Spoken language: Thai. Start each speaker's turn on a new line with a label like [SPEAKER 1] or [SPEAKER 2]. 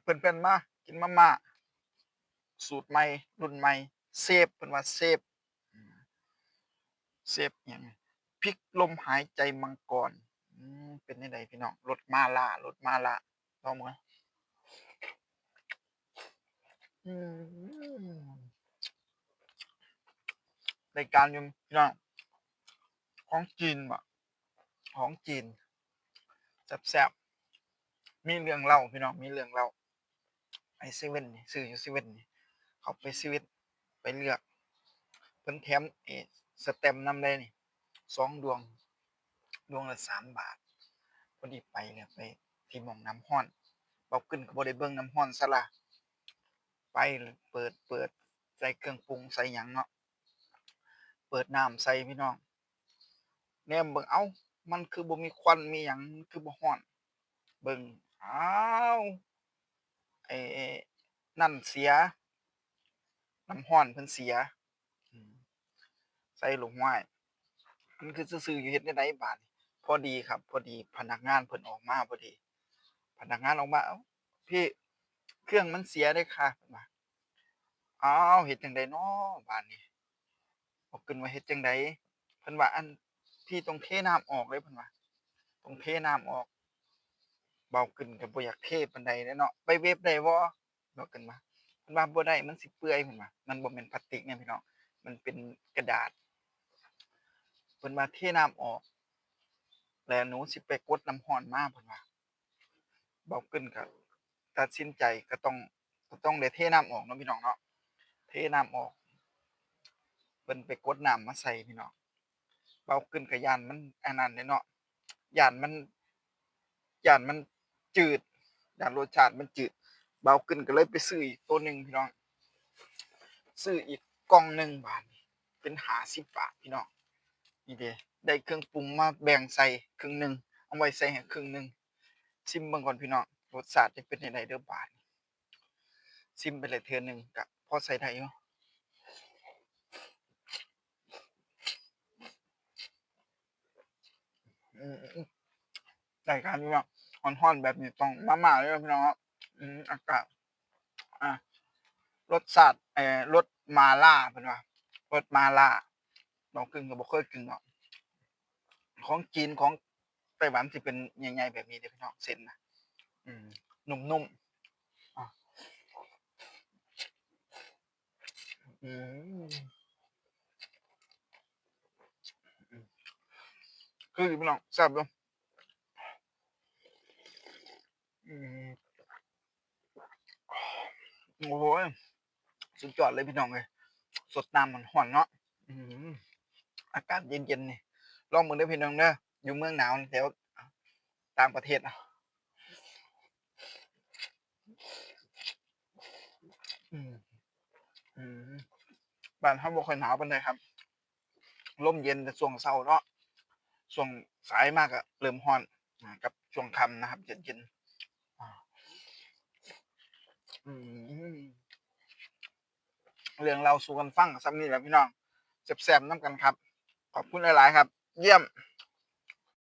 [SPEAKER 1] เพื่อนๆมากินมาม่าสูตรใหม่รุ่นใหม่เซฟเพิ่นว่าเซฟอืมเซฟอิหยังพริกลมหายใจมังกรเป็นจั่งใดพี่น้องรสมาล่ารสมาล่าลองเบิ่งอืมรายการอยู่พี่น้องของจีนบ่ของจีนแซ่บๆมีเรื่องเล่าพี่น้องมีเรื่องเล่าไปเซเว่นนี่ซื้ออยู่เซเว่นนี่เข้าไปเซเว่นไปเลือกเพิ่นแถมสแตมป์นำได้นี่2 ดวงดวงละ3 บาทพอดีไปแล้วไปที่หม้องน้ำร้อนเว้าขึ้นก็บ่ได้เบิ่งน้ำร้อนซะล่ะไปเปิดใส่เครื่องปรุงใส่หยังเนาะเปิดน้ำใส่พี่น้องแนมเบิ่งอ้าวมันคือบ่มีควันมีหยังมันคือบ่ร้อนเบิ่งอ้าวไอ้นั่นเสียน้ำร้อนเพิ่นเสียอืมใส่ลงไว้มันคือซื่อๆอยู่เฮ็ดแนวใดบาดนี้พอดีครับพอดีพนักงานเพิ่นออกมาพอดีพนักงานออกมาอ้าวพี่เครื่องมันเสียเด้อค่ะเพิ่นว่าอ้าวเฮ็ดจั่งใดน้อบาดนี้บอกขึ้นว่าเฮ็ดจั่งใดเพิ่นว่าอันพี่ต้องเทน้ำออกเด้อเพิ่นว่าต้องเทน้ำออกเว้าขึ้นก็บ่อยากเทปานใดเด้อเนาะไปเว็บได้บ่เว้าขึ้นว่าเพิ่นว่าบ่ได้มันสิเปื่อยเพิ่นว่ามันบ่แม่นพลาสติกเนี่ยพี่น้องมันเป็นกระดาษเพิ่นว่าเทน้ำออกแล้วหนูสิไปกดน้ำร้อนมาเพิ่นว่า เบาขึ้นก็ตัดสินใจก็ต้องได้เทน้ำออกเนาะพี่น้องเนาะเทน้ำออกเพิ่นไปกดน้ำมาใส่พี่น้องเบาขึ้นก็ย้านมันอันนั้นแหละเนาะย้านมันย้านมันจืดย้านรสชาติมันจืดเบาขึ้นก็เลยไปซื้ออีกตัวหนึ่งพี่น้องซื้ออีกกล่องหนึ่งบาทนี่เป็น50 บาทพี่น้องนี่เด้ได้เครื่องปรุงมาแบ่งใส่ครึ่งหนึ่งเอาไว้ใส่ให้ครึ่งหนึ่งชิมเบิ่งก่อนพี่น้องรสชาติจะเป็นจั่งใดเด้อบาดนี้ชิมไปแล้วเทื่อหนึ่งก็พอใช้ได้อยู่ อืมได้การพี่น้องร้อนๆแบบนี้ต้องมาม่าเลยพี่น้องครับอากาศอ่ารสชาติรสมาล่าเพิ่นว่ารสมาล่าน้องกึ้งก็บ่เคยกินเนาะของจีนของไต้หวันสิเป็นใหญ่ๆแบบนี้เด้อพี่น้องเส้นน่ะอืมนุ่มๆอาอืมอืมคือพี่น้องแซ่บอยู่อืมโอ้โฮสุดยอดเลยพี่น้องเอ้ยสดน้ำร้อนๆเนาะอื้อฮืออากาศเย็นๆนี่ลองเบิ่งเด้อพี่น้องเด้ออยู่เมืองหนาวแถวต่างประเทศอะอืมอืม บ้านเราบ่ค่อยหนาวปานใดครับลมเย็นแต่ช่วงเช้าเนาะช่วงสายมาก็เริ่มร้อนกับช่วงค่ำนะครับเย็นๆอืมเรื่องเล่าสู่กันฟังก็ส่ำนี้แหละพี่น้องแซ่บๆนำกันครับขอบคุณหลายๆครับเยี่ยม